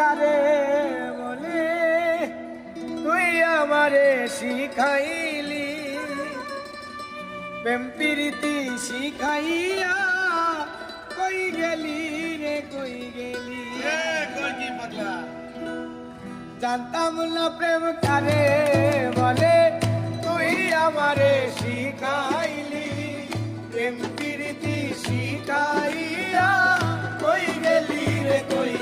কারে বলে তুই আমারে শিখাইলি প্রেম প্রীতি শিখাইয়া কই গেলি রে কই গেলি কই কি পাগলা জানতাম না প্রেম কারে বলে তুই আমারে শিখাইলি প্রেম প্রীতি শিখাইয়া কই গেলি রে কই